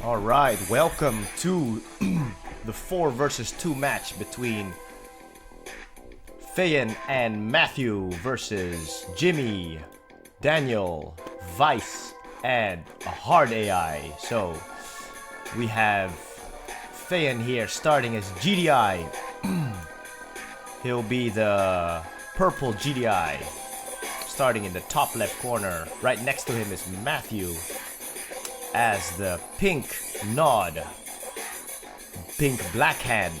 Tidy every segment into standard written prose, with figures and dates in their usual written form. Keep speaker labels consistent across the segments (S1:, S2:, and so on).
S1: Alright, welcome to the 4 versus 2 match between Feyan and Matthew versus Jimmy, Daniel, Vice, and a hard AI. So we have Feyan here starting as GDI. He'll be the purple GDI, starting in the top left corner. Right next to him is Matthew as the pink nod, pink black hand.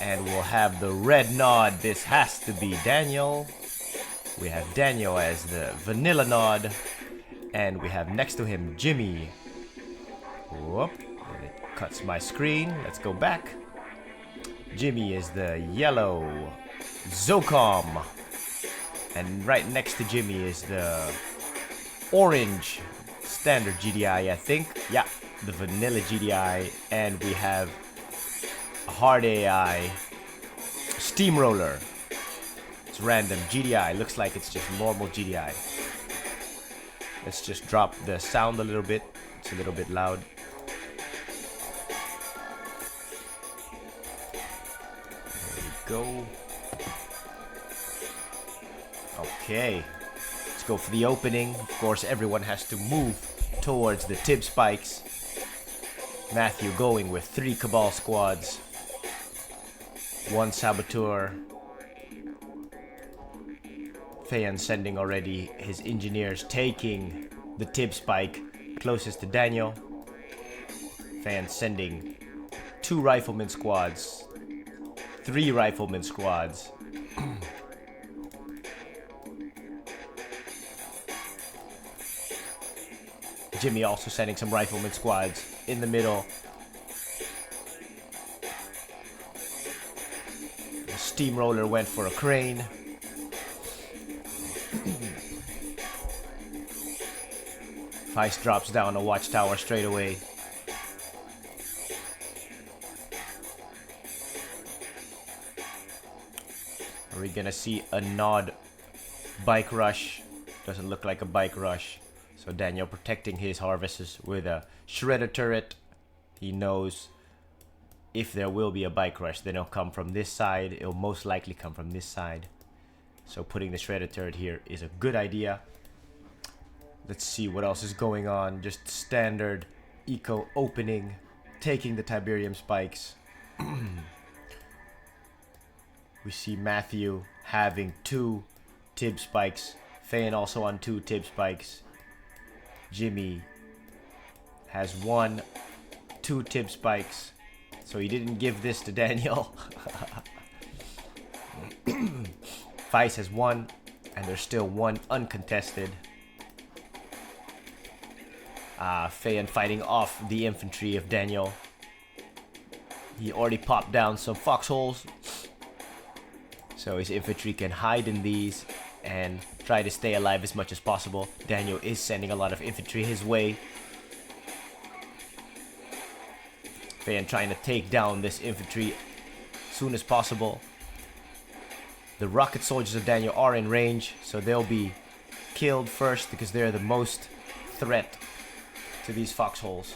S1: And we'll have the red nod. This has to be Daniel. We have Daniel as the vanilla nod. And we have next to him Jimmy. Whoop, it cuts my screen. Let's go back. Jimmy is the yellow Zocom. And right next to Jimmy is the orange standard GDI, I think. Yeah, the vanilla GDI. And we have a hard AI steamroller. It's random GDI. Looks like it's just normal GDI. Let's just drop the sound a little bit. It's a little bit loud. There we go. Okay. Let's go for the opening. Of course, everyone has to move towards the tib spikes. Matthew going with 3 Cabal squads, 1 Saboteur. Feyan sending already his engineers, taking the tib spike closest to Daniel. Feyan sending 2 Rifleman squads, 3 Rifleman squads. Jimmy also sending some Rifleman squads in the middle. The steamroller went for a crane. Vice drops down a watchtower straight away. Are we gonna see a nod bike rush? Doesn't look like a bike rush. So Daniel protecting his harvests with a shredder turret. He knows if there will be a bike rush, then it'll come from this side. It'll most likely come from this side. So putting the shredder turret here is a good idea. Let's see what else is going on. Just standard eco opening, taking the Tiberium spikes. We see Matthew having 2 tib spikes. Feyan also on 2 tib spikes. Jimmy has 1, 2 tib spikes. So he didn't give this to Daniel. Vice has 1, and there's still 1 uncontested. Feyan fighting off the infantry of Daniel. He already popped down some foxholes, so his infantry can hide in these and try to stay alive as much as possible. Daniel is sending a lot of infantry his way. Feyan trying to take down this infantry as soon as possible. The rocket soldiers of Daniel are in range, so they'll be killed first because they're the most threat to these foxholes.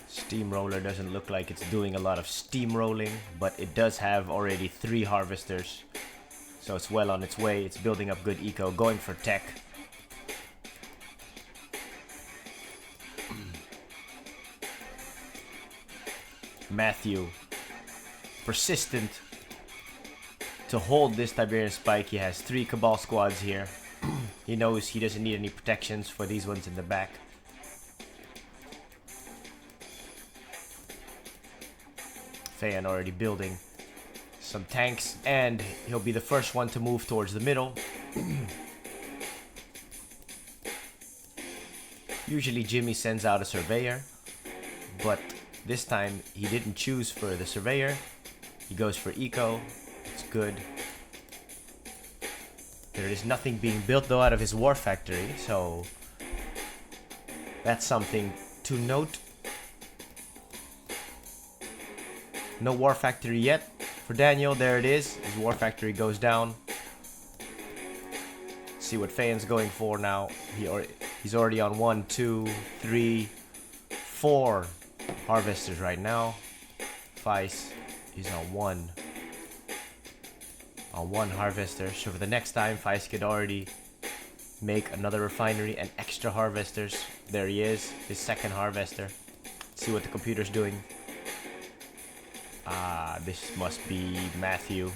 S1: Steamroller doesn't look like it's doing a lot of steamrolling, but it does have already 3 harvesters, so it's well on its way. It's building up good eco, going for tech. Matthew persistent to hold this Tiberian spike. He has 3 Cabal squads here. He knows he doesn't need any protections for these ones in the back. Feyan already building some tanks, and he'll be the first one to move towards the middle. Usually Jimmy sends out a surveyor, but this time he didn't choose for the surveyor. He goes for eco. It's good. There is nothing being built though out of his war factory, so that's something to note. No War Factory yet for Daniel. There it is. His War Factory goes down. See what Feyan's going for now. He's already on 1, 2, 3, 4 harvesters right now. Feis is on one harvester. So for the next time, Feis could already make another refinery and extra harvesters. There he is, his second harvester. See what the computer's doing. This must be Matthew.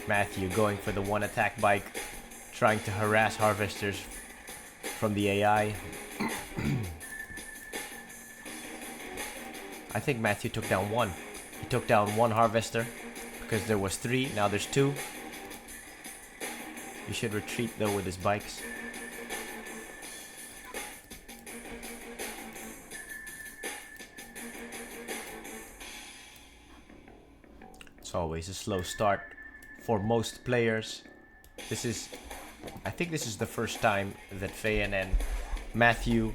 S1: Matthew going for the one attack bike, trying to harass harvesters from the AI. I think Matthew took down one. He took down one harvester because there was 3, now there's 2. He should retreat though with his bikes. It's always a slow start for most players. I think this is the first time that Feyan and Matthew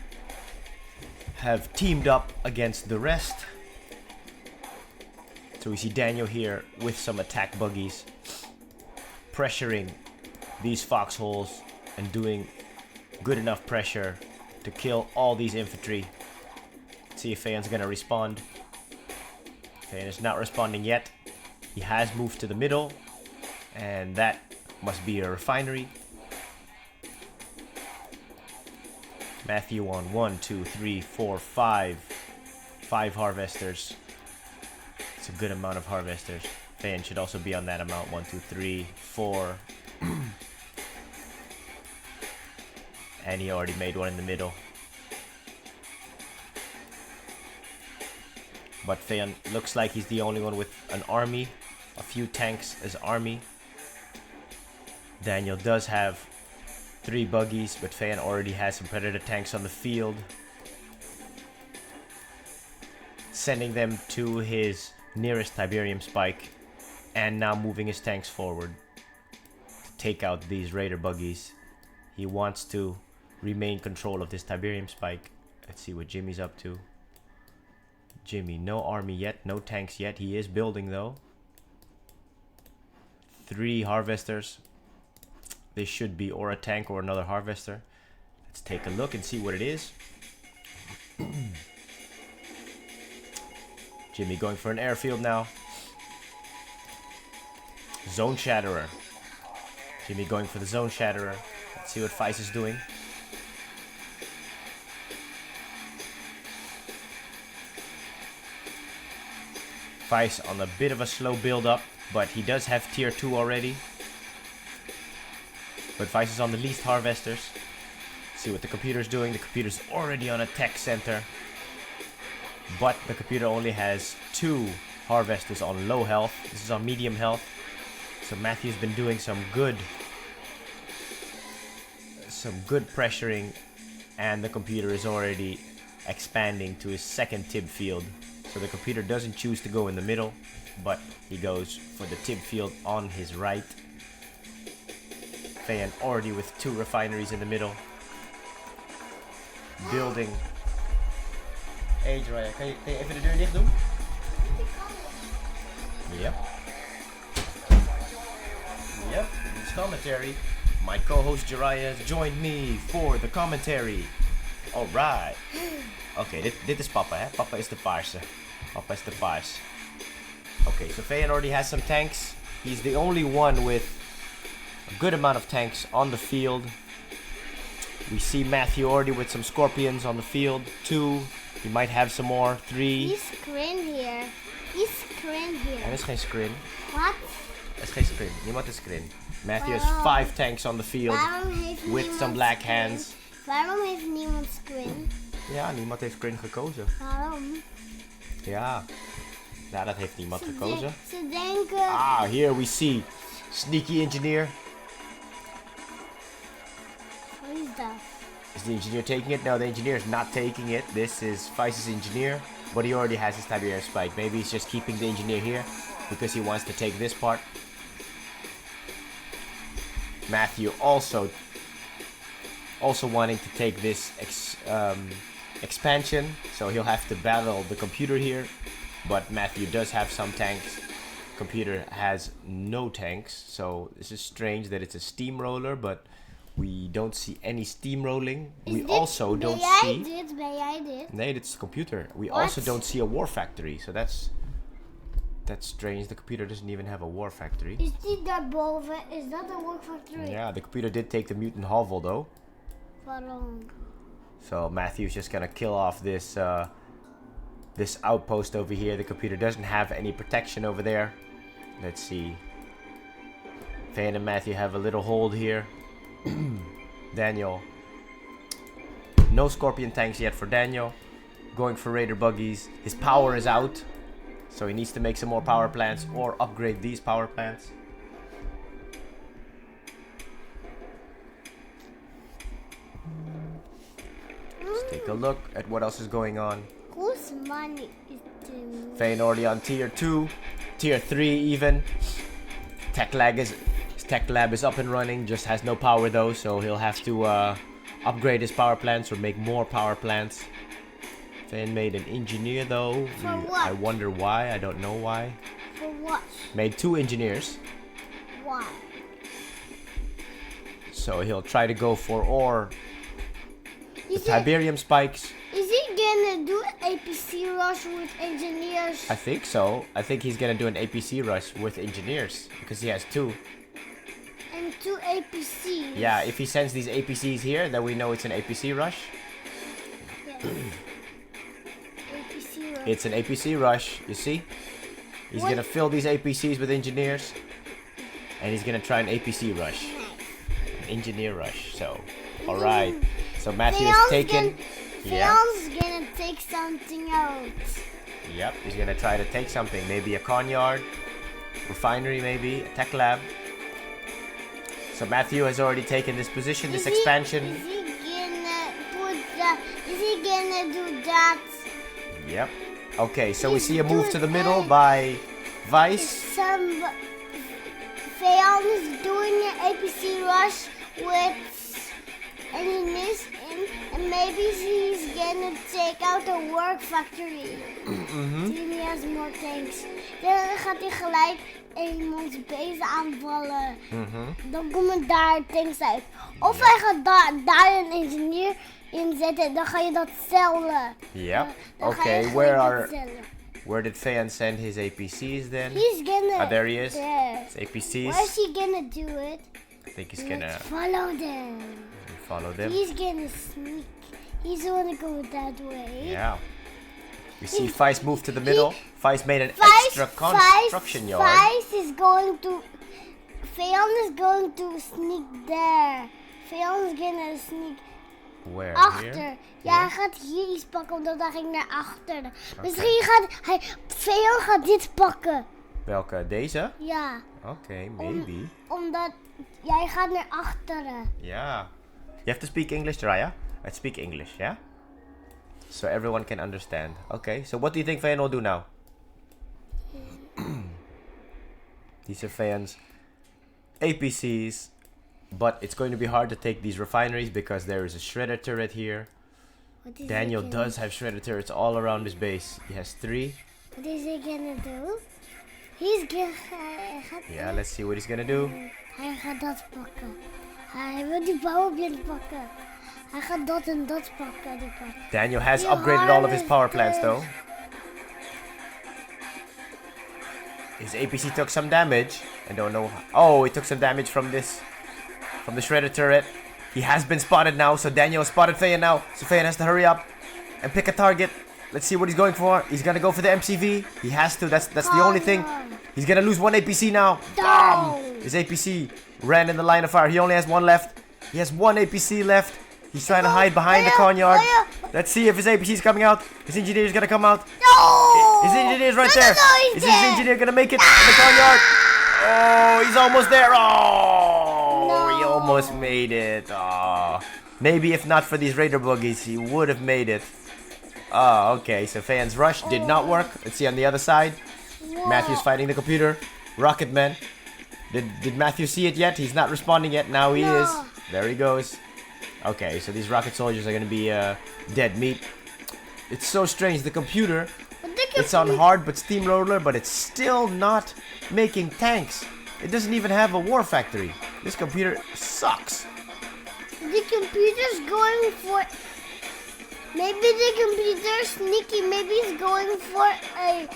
S1: have teamed up against the rest. So we see Daniel here with some attack buggies, pressuring these foxholes and doing good enough pressure to kill all these infantry. Let's see if Feyan's gonna respond. Feyan is not responding yet. He has moved to the middle, and that must be a refinery. Matthew on 1, 2, 3, 4, 5 harvesters. It's a good amount of harvesters. Feyan should also be on that amount. 1, 2, 3, 4. And he already made one in the middle. But Feyan looks like he's the only one with an army. A few tanks as army. Daniel does have 3 buggies, but Feyan already has some Predator tanks on the field. Sending them to his nearest Tiberium spike, and now moving his tanks forward to take out these Raider buggies. He wants to remain control of this Tiberium spike. Let's see what Jimmy's up to. Jimmy, no army yet, no tanks yet. He is building though. 3 harvesters. This should be or a tank or another harvester. Let's take a look and see what it is. Jimmy going for an airfield now. Zone Shatterer. Jimmy going for the Zone Shatterer. Let's see what Feis is doing. Feis on a bit of a slow build up, but he does have tier 2 already. But Feis is on the least harvesters. See what the computer's doing. The computer's already on a tech center. But the computer only has 2 harvesters on low health. This is on medium health. So Matthew's been doing some good pressuring, and the computer is already expanding to his second TIB field. So the computer doesn't choose to go in the middle, but he goes for the TIB field on his right. Feyan already with 2 refineries in the middle. Building. Hey Jiraiya, kan je even de deur dicht doen? Yep. Yep, it's commentary. My co-host Jiraiya has joined me for the commentary. Alright. Oké, dit is Papa, hè? Papa is de paarse. Papa is de paars. Okay, so Feyan already has some tanks. He's the only one with a good amount of tanks on the field. We see Matthew already with some Scorpions on the field. 2. He might have some more. 3.
S2: He's screen here. He's screen here.
S1: Er is geen screen.
S2: What?
S1: Er is geen screen. Niemand is screen. Matthew has 5 tanks on the field with some black hands.
S2: Waarom heeft niemand screen?
S1: Ja, niemand heeft screen gekozen.
S2: Waarom?
S1: Ja. Nou, dat heeft niemand gekozen.
S2: Ze denken...
S1: Ah, here we see Sneaky Engineer.
S2: What is that?
S1: Is the engineer taking it? No, the engineer is not taking it. This is Feis's engineer, but he already has his Tiberium spike. Maybe he's just keeping the engineer here because he wants to take this part. Matthew also wanting to take this expansion, so he'll have to battle the computer here. but Matthew does have some tanks. Computer has no tanks, so this is strange that it's a steamroller, but we don't see any steamrolling. We also don't see...
S2: Ben jij dit?
S1: Nee, it's the computer. We
S2: What?
S1: also don't see a war factory, so that's strange. The computer doesn't even have a war factory.
S2: Is die daarboven? Is dat een work factory?
S1: Yeah, the computer did take the mutant hovel though.
S2: Waarom?
S1: So Matthew's just gonna kill off this this outpost over here. The computer doesn't have any protection over there. Let's see. Fayan and Matthew have a little hold here. Daniel. No scorpion tanks yet for Daniel. Going for raider buggies. His power is out, so he needs to make some more power plants or upgrade these power plants. Let's take a look at what else is going on.
S2: Whose money is doing?
S1: Fayan already on tier 2, tier 3 even. His tech lab is up and running, just has no power though, so he'll have to upgrade his power plants or make more power plants. Fayan made an engineer though.
S2: For what?
S1: I wonder why, I don't know why.
S2: For what?
S1: Made 2 engineers,
S2: Why?
S1: so he'll try to go for ore. The
S2: Is
S1: Tiberium spikes.
S2: he gonna do APC rush with engineers?
S1: I think so. I think he's gonna do an APC rush with engineers because he has 2.
S2: And 2 APCs?
S1: Yeah, if he sends these APCs here, then we know it's an APC rush.
S2: Yes. APC rush.
S1: It's an APC rush, you see? He's
S2: What?
S1: gonna fill these APCs with engineers, and he's gonna try an APC rush. An engineer rush, so. Alright. So Matthew is taken. Yeah.
S2: Fayon's gonna take something out.
S1: Yep, he's gonna try to take something. Maybe a coneyard, refinery maybe, a tech lab. So Matthew has already taken this position, this expansion.
S2: Is he gonna put that? Is he gonna do that?
S1: Yep. Okay, so we
S2: He's
S1: see a move to the
S2: doing
S1: middle
S2: it.
S1: by Vice.
S2: Fayon is doing an APC rush with enemies and maybe he's gonna take out a work factory. He has more tanks. Dan gaat hij gelijk iemands base aanvallen. Dan komen daar tanks uit. Of hij gaat daar een engineer inzetten en dan ga je dat cellen.
S1: Yep.
S2: Dan ga je
S1: Okay,
S2: gelijk dat cellen.
S1: where did Fayan send his APCs then?
S2: He's gonna.
S1: Ah, there he is.
S2: There.
S1: His APCs.
S2: Where is he gonna do it?
S1: I think he's gonna
S2: Let's follow them.
S1: follow them.
S2: He's gonna sneak. He's gonna go that way.
S1: Yeah. We see Vice move to the middle. Vice made an extra construction yard.
S2: Vice is going to. Fayon is going to sneak there. Fayon is gonna sneak
S1: Where?
S2: achter.
S1: Here?
S2: Ja, hij gaat hier iets pakken omdat hij ging naar achteren. Misschien gaat hij. Fayon gaat dit pakken.
S1: Welke? Deze?
S2: Ja.
S1: Okay, maybe.
S2: Omdat jij gaat naar achteren.
S1: Yeah. You have to speak English, Raya. I speak English, yeah? So everyone can understand. Okay, so what do you think Fayan will do now? These are Fayan's APCs. But it's going to be hard to take these refineries because there is a shredder turret here.
S2: What is
S1: Daniel
S2: he gonna-
S1: does have shredder turrets all around his base. He has 3.
S2: What is he gonna do? He's gonna. Hij gaat,
S1: Yeah, let's see what he's gonna do.
S2: hij gaat dat pakken. Hij wil die powerplant pakken. Hij gaat dat en dat pakken. Die pakken.
S1: Daniel has
S2: You
S1: upgraded all of his power plants
S2: harvested.
S1: though. His APC took some damage. I don't know how. Oh, he took some damage from this. From the shredder turret. He has been spotted now, so Daniel has spotted Fayan now. So Fayan has to hurry up and pick a target. Let's see what he's going for. He's gonna go for the MCV. He has to. That's the only thing. He's gonna lose 1 APC now. Bam! His APC ran in the line of fire. He only has 1 left. He has 1 APC left. He's trying to hide behind the coneyard. Let's see if his APC is coming out. His engineer is gonna come out.
S2: No!
S1: His engineer is right
S2: No,
S1: there.
S2: no, he's
S1: Is his
S2: dead.
S1: engineer gonna make it in the coneyard? Oh, he's almost there. Oh, he
S2: No.
S1: almost made it. Oh. Maybe if not for these raider buggies, he would have made it. Oh, okay. So Fayan's rush did not work. Let's see on the other side. Matthew's fighting the computer. Rocketman. Did Matthew see it yet? He's not responding yet. Now he
S2: No.
S1: is. There he goes. Okay, so these rocket soldiers are gonna be dead meat. It's so strange. The computer
S2: What the
S1: It's on hard but steamroller, but it's still not making tanks. It doesn't even have a war factory. This computer sucks.
S2: The computer's going for... Maybe the computer's sneaky. Maybe it's going for a...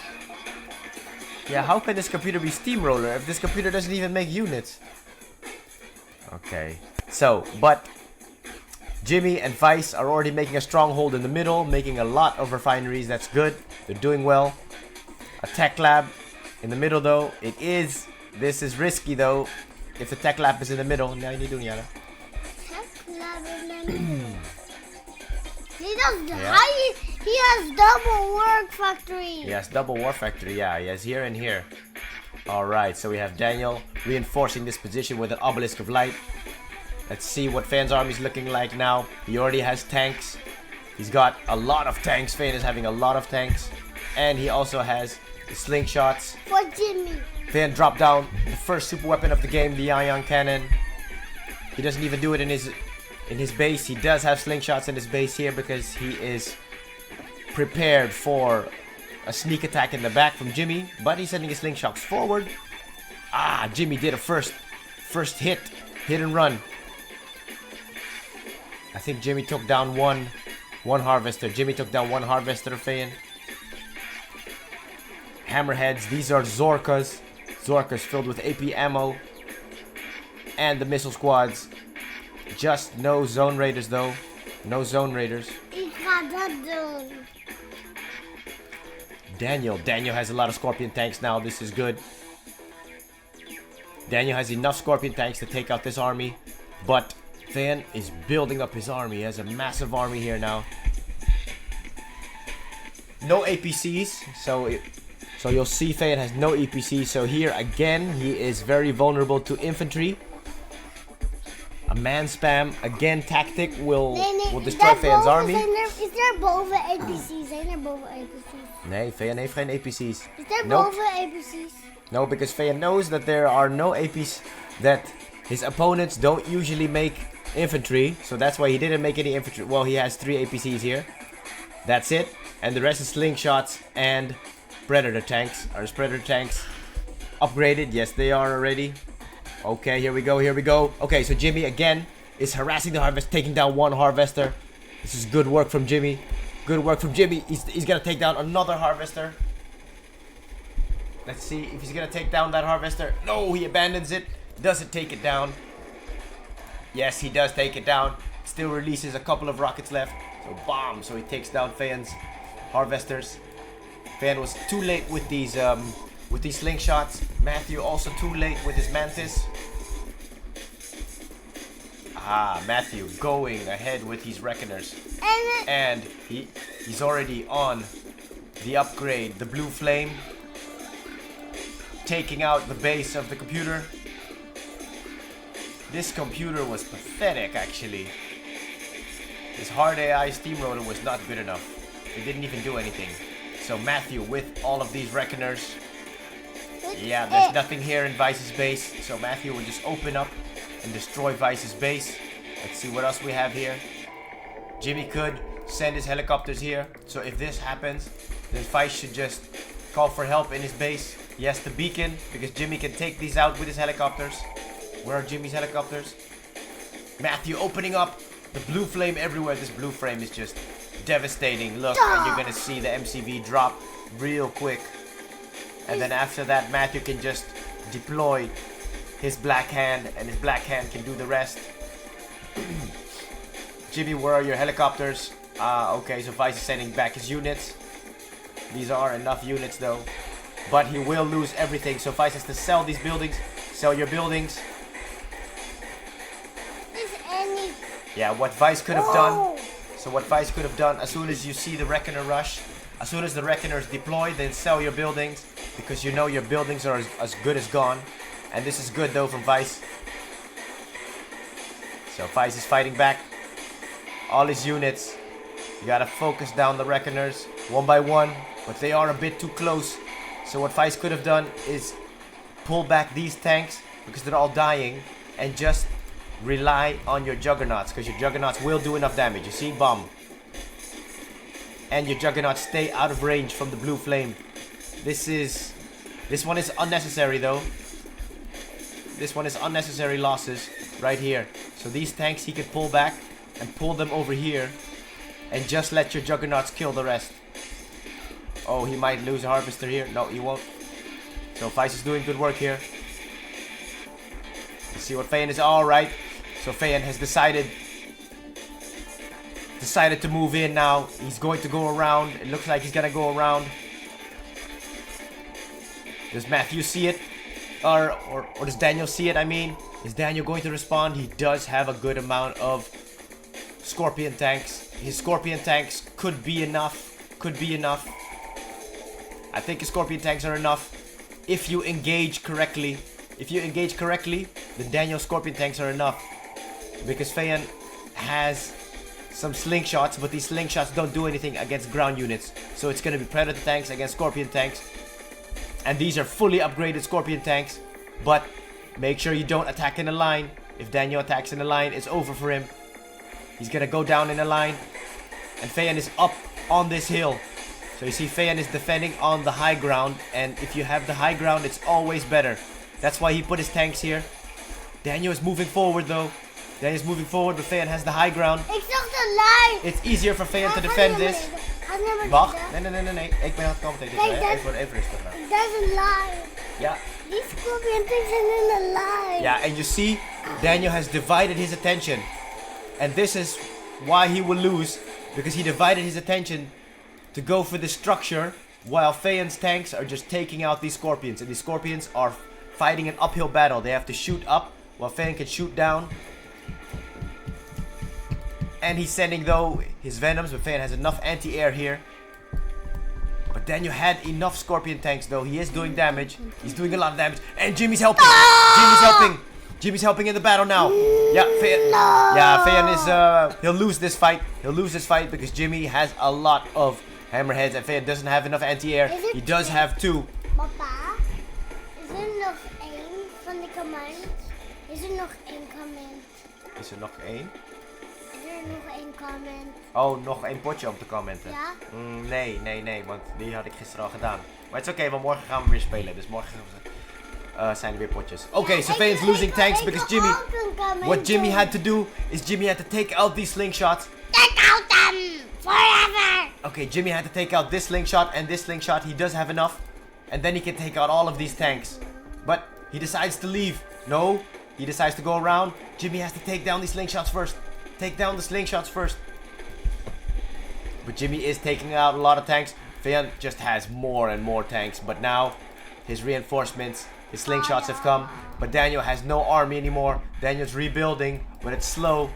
S1: Yeah, how can this computer be steamroller if this computer doesn't even make units? Okay. So, but... Jimmy and Vice are already making a stronghold in the middle, making a lot of refineries. That's good. They're doing well. A tech lab in the middle, though. This is risky, though. If the tech lab is in the middle. Now you doing, Yana?
S2: Tech lab in the middle. He has double work factory.
S1: Yes, double war factory. Yeah, he has here and here. Alright, so we have Daniel reinforcing this position with an obelisk of light. Let's see what Feyan's army is looking like now. He already has tanks. He's got a lot of tanks. Feyan is having a lot of tanks. And he also has the slingshots.
S2: For Jimmy.
S1: Feyan dropped down the first super weapon of the game, the ion cannon. He doesn't even do it in his base. He does have slingshots in his base here because he is prepared for a sneak attack in the back from Jimmy. But he's sending his slingshots forward. Ah, Jimmy did a first hit and run. I think Jimmy took down one harvester. Jimmy took down one harvester, Feyan. Hammerheads, these are Zorkas. Zorkas filled with AP ammo. And the missile squads. Just no zone raiders, though. No zone raiders.
S2: He got that done.
S1: Daniel has a lot of scorpion tanks now. This is good. Daniel has enough scorpion tanks to take out this army. But Feyan is building up his army. He has a massive army here now. No APCs, so you'll see Feyan has no APCs. So here again, he is very vulnerable to infantry. A man spam again tactic will destroy Feyan's army.
S2: Is there boven APC's? Zijn er boven APC's?
S1: Nee, Feyan heeft geen APC's.
S2: Is there boven APC's?
S1: No, because Feyan knows that there are no APs, that his opponents don't usually make infantry, so that's why he didn't make any infantry. Well, he has 3 APCs here. That's it. And the rest is slingshots and predator tanks. Are his predator tanks upgraded? Yes, they are already. Okay, here we go. Okay, so Jimmy again is harassing the harvest, taking down one harvester. This is good work from Jimmy. Good work from Jimmy. He's gonna take down another harvester. Let's see if he's gonna take down that harvester. No, he abandons it. Doesn't take it down. Yes, he does take it down. Still releases a couple of rockets left. So bomb. So he takes down Feyan's harvesters. Feyan was too late with these slingshots. Matthew also too late with his mantis. Ah, Matthew going ahead with his reckoners. And he's already on the upgrade, the blue flame. Taking out the base of the computer. This computer was pathetic, actually. This hard AI steamroller was not good enough. It didn't even do anything. So Matthew with all of these reckoners. Yeah, there's nothing here in Vice's base. So Matthew will just open up and destroy Vice's base. Let's see what else we have here. Jimmy could send his helicopters here. So if this happens, then Vice should just call for help in his base. He has the beacon because Jimmy can take these out with his helicopters. Where are Jimmy's helicopters? Matthew opening up the blue flame everywhere. This blue flame is just devastating. Look, and you're gonna see the MCV drop real quick. And then after that, Matthew can just deploy his black hand, and his black hand can do the rest. Jimmy, where are your helicopters? Okay, so Vice is sending back his units. These are enough units though. But he will lose everything, so Vice has to sell these buildings. Sell your buildings. Yeah, what Vice could have done. So what Vice could have done, as soon as you see the Reckoner rush, as soon as the Reckoners deploy, then sell your buildings. Because you know your buildings are as good as gone. And this is good though from Vice. So Vice is fighting back. All his units. You gotta focus down the Reckoners one by one. But they are a bit too close. So what Vice could have done is pull back these tanks because they're all dying. And just rely on your Juggernauts, because your Juggernauts will do enough damage. You see? Bomb. and your Juggernauts stay out of range from the blue flame. This one is unnecessary though. This one is unnecessary losses right here. So these tanks he could pull back and pull them over here and just let your Juggernauts kill the rest. Oh, he might lose a Harvester here. No, he won't. So Feist is doing good work here. Let's see what Feyan is. Alright. So Feyan has decided to move in now. He's going to go around. It looks like he's gonna go around. Does Matthew see it? Or does Daniel see it, I mean? Is Daniel going to respond? He does have a good amount of Scorpion tanks. His Scorpion tanks could be enough. Could be enough. I think his Scorpion tanks are enough if you engage correctly. If you engage correctly, then Daniel's Scorpion tanks are enough. Because Feyan has some slingshots, but these slingshots don't do anything against ground units. So it's going to be Predator tanks against Scorpion tanks. And these are fully upgraded Scorpion tanks. But make sure you don't attack in a line. If Daniel attacks in a line, it's over for him. He's going to go down in a line. And Feyan is up on this hill. So you see Feyan is defending on the high ground. And if you have the high ground, it's always better. That's why he put his tanks here. Daniel is moving forward though. Daniel is moving forward, but Feyan has the high ground. It's easier for Feyan to defend this. Wacht, nee. Ik ben aan het commenteren. Even rustig nou.
S2: It doesn't lie.
S1: Ja.
S2: These Scorpion things are in a lie.
S1: Yeah, and you see, Daniel has divided his attention. And this is why he will lose. Because he divided his attention to go for the structure, while Feyan's tanks are just taking out these Scorpions. And these Scorpions are fighting an uphill battle. They have to shoot up, while Feyan can shoot down. And he's sending though his Venoms, but Feyan has enough anti-air here. But Daniel had enough Scorpion tanks though. He is doing damage. He's doing a lot of damage. And Jimmy's helping. Jimmy's helping. Jimmy's helping in the battle now. Yeah, Feyan. Yeah, Feyan is he'll lose this fight. He'll lose this fight because Jimmy has a lot of hammerheads and Feyan doesn't have enough anti-air. He does have 2.
S2: Papa, is er nog één van de command? Is er nog één comment?
S1: Is er nog één?
S2: Is er nog één comment?
S1: Oh, nog één potje om te commenten?
S2: Ja?
S1: Nee, want die had ik gisteren al gedaan. Maar het is oké, want morgen gaan we weer spelen. Dus morgen zijn er weer potjes. Oké, so Feyan's losing tanks because Jimmy... What Jimmy had to do is Jimmy had to take out these slingshots.
S2: Take out them forever!
S1: Okay, Jimmy had to take out this slingshot and this slingshot. He does have enough. And then he can take out all of these tanks. But he decides to leave. No, he decides to go around. Jimmy has to take down these slingshots first. Take down the slingshots first. But Jimmy is taking out a lot of tanks. Feyan just has more and more tanks. But now, his reinforcements, his slingshots have come. But Daniel has no army anymore. Daniel's rebuilding, but it's slow.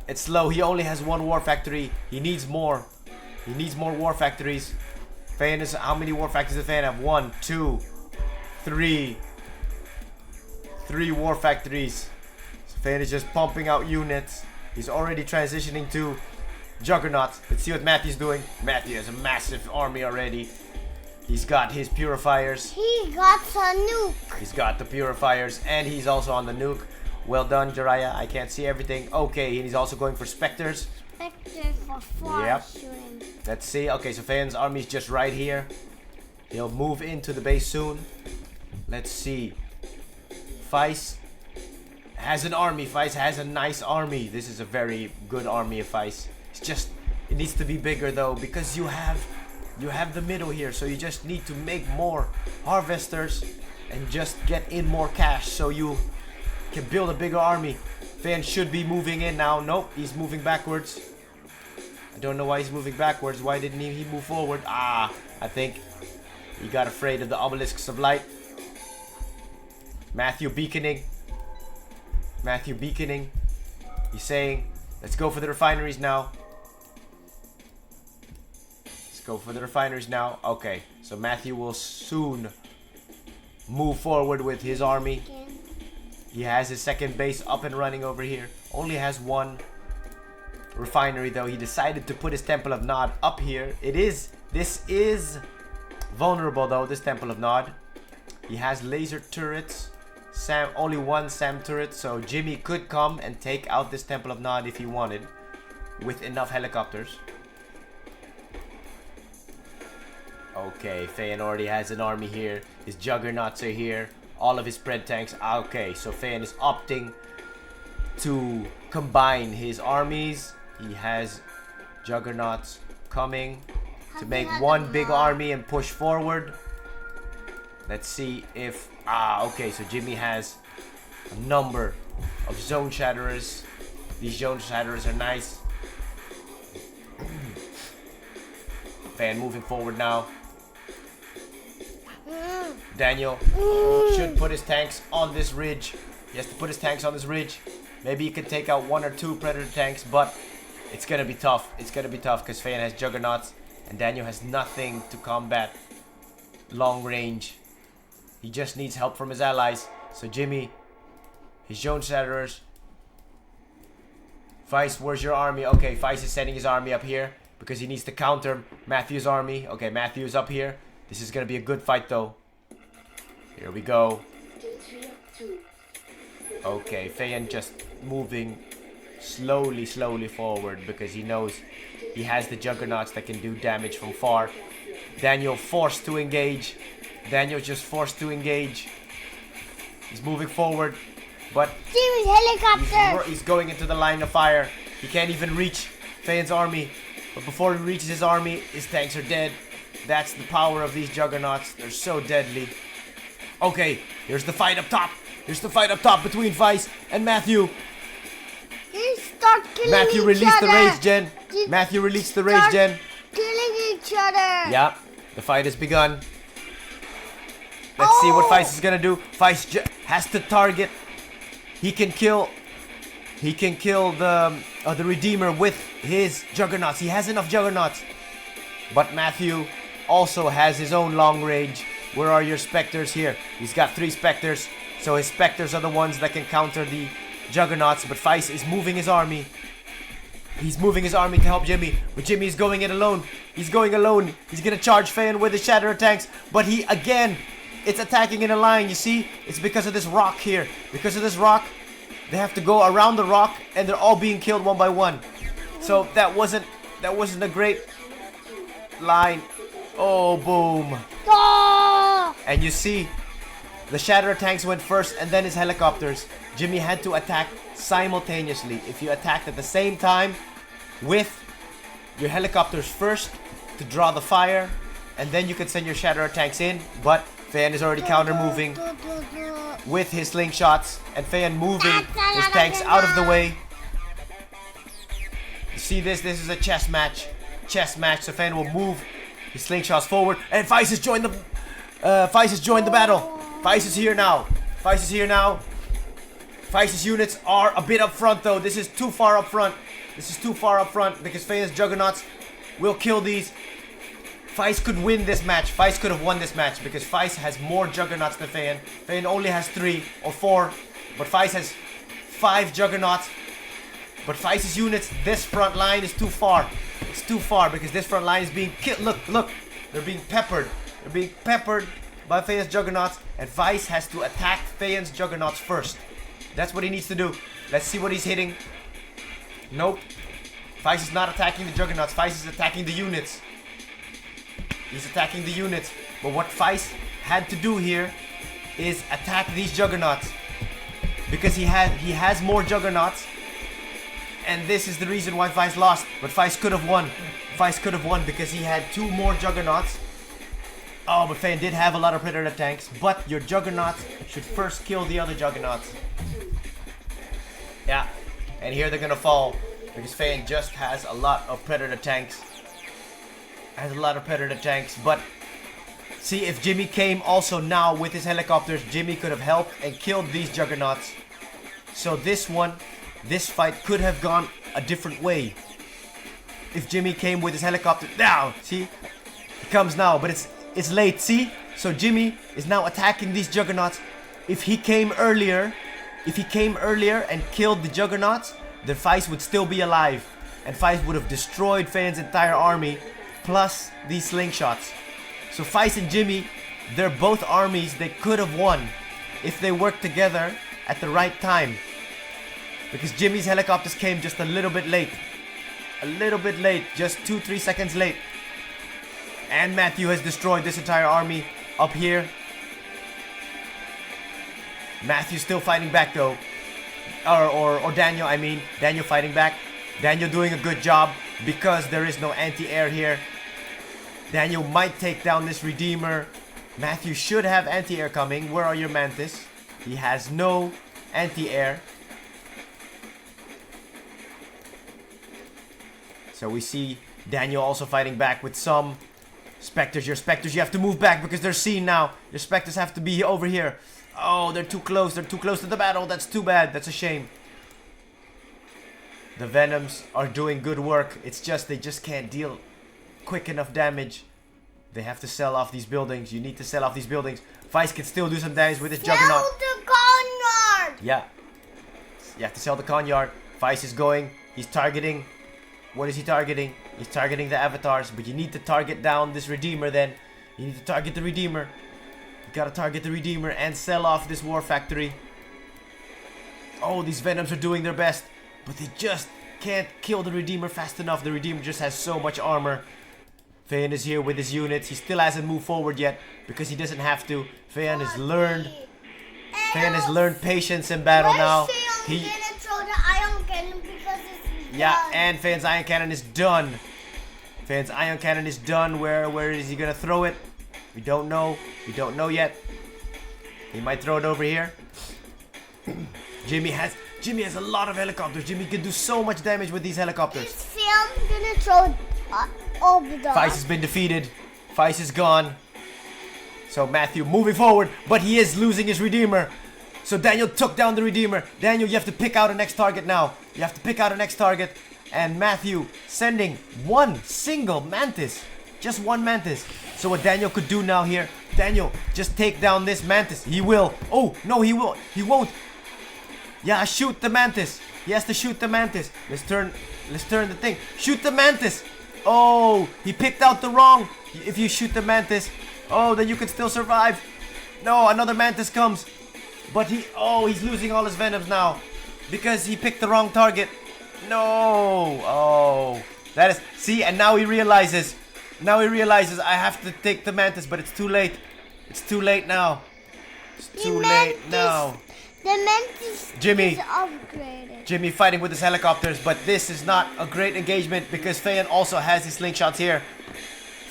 S1: It's slow. He only has 1 war factory. He needs more. He needs more war factories. Feyan is... How many war factories does Feyan have? 1, 2, 3. 3 war factories. So Feyan is just pumping out units. He's already transitioning to Juggernaut. Let's see what Matthew's doing. Matthew has a massive army already. He's got his purifiers.
S2: He got a nuke.
S1: He's got the purifiers and he's also on the nuke. Well done, Jiraiya. I can't see everything. Okay, and he's also going for Spectres.
S2: Spectre for force.
S1: Yep. Let's see. Okay, so Feyan's army is just right here. He'll move into the base soon. Let's see. Feist has an army. Feist has a nice army. This is a very good army of Feist. It's just, it needs to be bigger though, because you have the middle here, so you just need to make more harvesters and just get in more cash so you can build a bigger army. Feyan should be moving in now. Nope, he's moving backwards. I don't know why he's moving backwards. Why didn't he move forward? I think he got afraid of the obelisks of light. Matthew beaconing. He's saying, let's go for the refineries now. Go for the refineries now. Okay, so Matthew will soon move forward with his army. He has his second base up and running over here. Only has 1 refinery though. He decided to put his Temple of Nod up here. This is vulnerable though, this Temple of Nod. He has laser turrets. Only 1 SAM turret, so Jimmy could come and take out this Temple of Nod if he wanted with enough helicopters. Okay, Feyan already has an army here. His juggernauts are here. All of his spread tanks. Okay, so Feyan is opting to combine his armies. He has juggernauts coming to make one big army and push forward. Let's see if... okay, so Jimmy has a number of zone shatterers. These zone shatterers are nice. Feyan moving forward now. Daniel should put his tanks on this ridge. He has to put his tanks on this ridge. Maybe he can take out 1 or 2 predator tanks, but it's gonna be tough. It's gonna be tough because Feyan has juggernauts and Daniel has nothing to combat long range. He just needs help from his allies. So Jimmy, his zone shatterers. Vice, where's your army? Okay, Vice is setting his army up here because he needs to counter Matthew's army. Okay, Matthew's up here. This is gonna be a good fight though. Here we go. Okay, Feyan just moving slowly forward because he knows he has the juggernauts that can do damage from far. Daniel forced to engage. Daniel's just forced to engage. He's moving forward, but
S2: Jimmy's helicopter.
S1: he's going into the line of fire. He can't even reach Feyan's army. But before he reaches his army, his tanks are dead. That's the power of these juggernauts. They're so deadly. Okay, here's the fight up top. Here's the fight up top between Vice and Matthew.
S2: You start killing
S1: Matthew
S2: each
S1: released
S2: other.
S1: the rage gen. Matthew released the rage gen.
S2: Killing each other.
S1: Yeah, the fight has begun. Let's see what Vice is gonna do. Vice has to target. He can kill the Redeemer with his juggernauts. He has enough juggernauts. But Matthew also has his own long range. Where are your specters here? He's got 3 specters. So his specters are the ones that can counter the juggernauts. But Vice is moving his army. He's moving his army to help Jimmy. But Jimmy is going it alone. He's going alone. He's gonna charge Feyan with his shatterer tanks. But he again, it's attacking in a line. You see? It's because of this rock here. Because of this rock, they have to go around the rock and they're all being killed one by one. So that wasn't a great line. Oh, boom.
S2: Oh.
S1: And you see, the shatterer tanks went first and then his helicopters. Jimmy had to attack simultaneously. If you attacked at the same time with your helicopters first to draw the fire, and then you can send your shatterer tanks in. But Feyan is already counter moving with his slingshots, and Feyan moving his tanks out of the way. You see this? This is a chess match. So Feyan will move his slingshots forward, and Vice has joined the battle. Vice is here now. Vice's units are a bit up front though. This is too far up front. Because Feyan's juggernauts will kill these. Vice could win this match. Vice could have won this match because Vice has more juggernauts than Feyan. Feyan only has 3 or 4, but Vice has 5 juggernauts. But Vice's units, this front line is too far. It's too far because this front line is being killed. Look, they're being peppered. By Feyan's juggernauts, and Vice has to attack Feyan's juggernauts first. That's what he needs to do. Let's see what he's hitting. Nope. Vice is not attacking the juggernauts. Vice is attacking the units. He's attacking the units. But what Vice had to do here is attack these juggernauts. Because he has more juggernauts. And this is the reason why Vice lost. But Vice could have won. Because he had 2 more juggernauts. Oh, but Feyan did have a lot of predator tanks. But your juggernauts should first kill the other juggernauts. Yeah. And here they're gonna fall. Because Feyan just has a lot of predator tanks. But see, if Jimmy came also now with his helicopters, Jimmy could have helped and killed these juggernauts. So this fight could have gone a different way. If Jimmy came with his helicopter now, see? He comes now, but it's late, see? So Jimmy is now attacking these juggernauts. If he came earlier and killed the juggernauts, the Vice would still be alive. And Vice would have destroyed Feyan's entire army, plus these slingshots. So Vice and Jimmy, they're both armies they could have won if they worked together at the right time. Because Jimmy's helicopters came just a little bit late. Just 2-3 seconds late. And Matthew has destroyed this entire army up here. Matthew's still fighting back though. Or Daniel, I mean. Daniel fighting back. Daniel doing a good job because there is no anti-air here. Daniel might take down this Redeemer. Matthew should have anti-air coming. Where are your Mantis? He has no anti-air. So we see Daniel also fighting back with some Spectres. Your Spectres, you have to move back because they're seen now. Your Spectres have to be over here. Oh, they're too close. They're too close to the battle. That's too bad. That's a shame. The Venoms are doing good work. It's just they just can't deal quick enough damage. They have to sell off these buildings. You need to sell off these buildings. Vice can still do some damage with his Juggernaut.
S2: Sell the Conrad!
S1: Yeah. You have to sell the Conyard. Vice is going. He's targeting. What is he targeting? He's targeting the avatars. But you need to target down this Redeemer then. You need to target the Redeemer. You gotta target the Redeemer and sell off this War Factory. Oh, these Venoms are doing their best. But they just can't kill the Redeemer fast enough. The Redeemer just has so much armor. Feyan is here with his units. He still hasn't moved forward yet because he doesn't have to. Feyan has learned patience in battle now.
S2: He gonna throw the ion cannon because it's
S1: yeah,
S2: done.
S1: and Feyan's ion cannon is done. Feyan's ion cannon is done. Where is he gonna throw it? We don't know. We don't know yet. He might throw it over here. Jimmy has a lot of helicopters. Jimmy can do so much damage with these helicopters.
S2: Is Feyan gonna throw over the...
S1: Vice has been defeated. Vice is gone. So Matthew moving forward, but he is losing his Redeemer. So Daniel took down the Redeemer. Daniel, you have to pick out a next target now. You have to pick out a next target. And Matthew sending one single Mantis. Just one Mantis. So what Daniel could do now here, Daniel, just take down this Mantis. He will. Oh, no, he will. He won't. Yeah, shoot the Mantis. He has to shoot the Mantis. Let's turn the thing. Shoot the Mantis. Oh, he picked out the wrong. If you shoot the Mantis, oh, then you can still survive. No, another Mantis comes. But he's losing all his Venoms now because he picked the wrong target. No. Oh, that is, see, and now he realizes I have to take the Mantis, but it's too late. It's too late now. It's too late now.
S2: The Mantis
S1: Jimmy.
S2: is upgraded.
S1: Jimmy fighting with his helicopters, but this is not a great engagement because Feyan also has his slingshots here.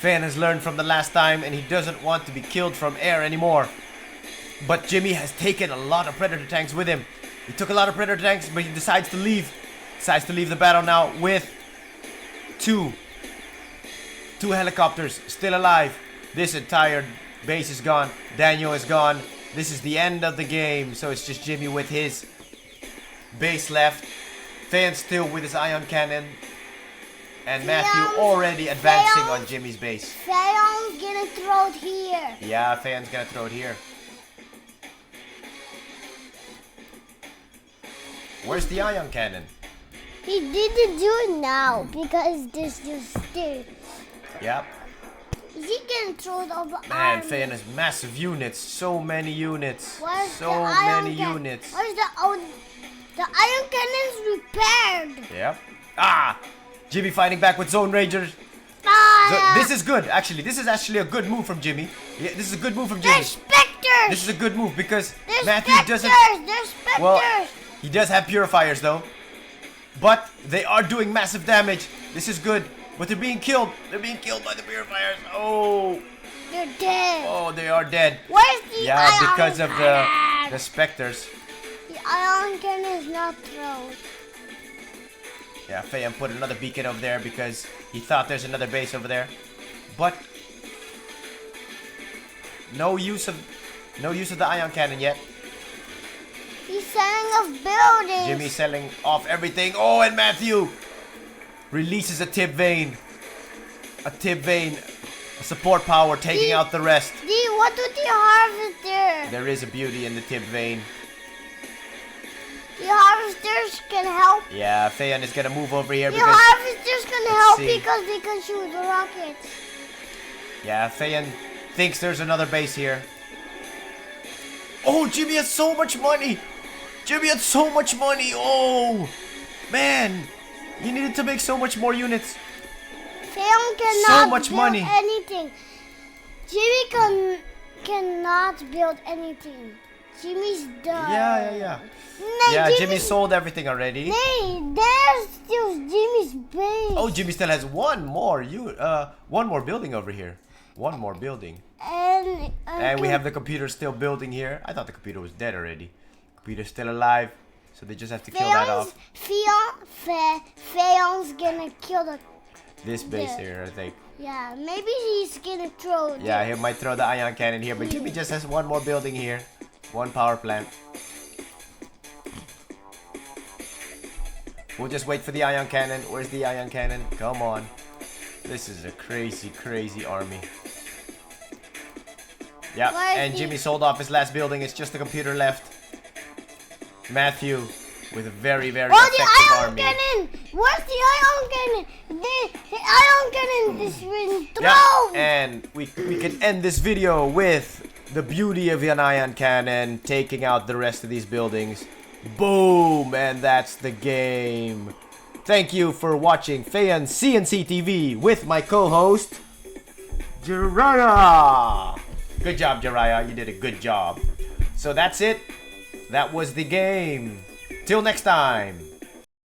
S1: Feyan has learned from the last time and he doesn't want to be killed from air anymore. But Jimmy has taken a lot of Predator tanks with him. He took a lot of Predator tanks, but he decides to leave. Decides to leave the battle now with two helicopters still alive. This entire base is gone. Daniel is gone. This is the end of the game. So it's just Jimmy with his base left. Feyan still with his ion cannon. And Matthew already advancing on Jimmy's base.
S2: Feyan's gonna throw it here.
S1: Yeah, Feyan's gonna throw it here. Where's the ion cannon?
S2: He didn't do it now because this just did.
S1: Yep.
S2: Is he gonna throw it over?
S1: Man, Feyan has massive units. So many units.
S2: Where's
S1: So
S2: the ion
S1: many
S2: cannon?
S1: units.
S2: Where's the ion cannon's repaired?
S1: Yep. Ah! Jimmy fighting back with Zone Rangers.
S2: Ah,
S1: This is good, actually. This is actually a good move from Jimmy. Yeah, this is a good move from Jimmy.
S2: there's Spectres!
S1: This is a good move because
S2: There's
S1: Matthew
S2: Spectres!
S1: doesn't...
S2: There's Spectres!
S1: Well, he does have purifiers though. But they are doing massive damage. This is good. But they're being killed. They're being killed by the purifiers. Oh.
S2: They're dead.
S1: Oh, they are dead.
S2: Where's the
S1: Yeah,
S2: ion
S1: because of
S2: cannon?
S1: the Spectres.
S2: The ion cannon is not thrown.
S1: Yeah, Feyan put another beacon over there because he thought there's another base over there. But no use of the ion cannon yet.
S2: He's selling off buildings.
S1: Jimmy's selling off everything. Oh, and Matthew releases a tip vein. A tip vein. A support power taking out the rest.
S2: What would the harvester?
S1: There is a beauty in the tip vein.
S2: The harvesters can help.
S1: Yeah, Feyan is gonna move over here
S2: The
S1: because...
S2: harvesters can help
S1: see.
S2: because they can shoot the rockets.
S1: Yeah, Feyan thinks there's another base here. Oh, Jimmy has so much money! Jimmy had so much money! Oh! Man! You needed to make so much more units.
S2: Fayon cannot
S1: So much
S2: build
S1: money.
S2: anything. Jimmy cannot build anything. Jimmy's done.
S1: Yeah.
S2: No,
S1: Yeah, Jimmy sold everything already.
S2: Hey, there's still Jimmy's base.
S1: Oh, Jimmy still has one more building over here. One more building.
S2: And
S1: We have the computer still building here. I thought the computer was dead already. Computer's still alive, so they just have to kill that off.
S2: Fayon's gonna kill
S1: This base here, I think.
S2: Yeah, maybe he's gonna throw
S1: Yeah, he might throw the ion cannon here, but Jimmy just has one more building here. One power plant. We'll just wait for the ion cannon. Where's the ion cannon? Come on. This is a crazy, crazy army. Yeah, and Jimmy sold off his last building. It's just the computer left. Matthew with a very, very effective army.
S2: Cannon! Where's the ion cannon? The ion cannon is been thrown!
S1: Yeah, and we can end this video with the beauty of an ion cannon taking out the rest of these buildings. Boom! And that's the game. Thank you for watching FeyanCnCtv with my co-host, Jiraiya. Good job, Jiraiya. You did a good job. So that's it. That was the game. Till next time.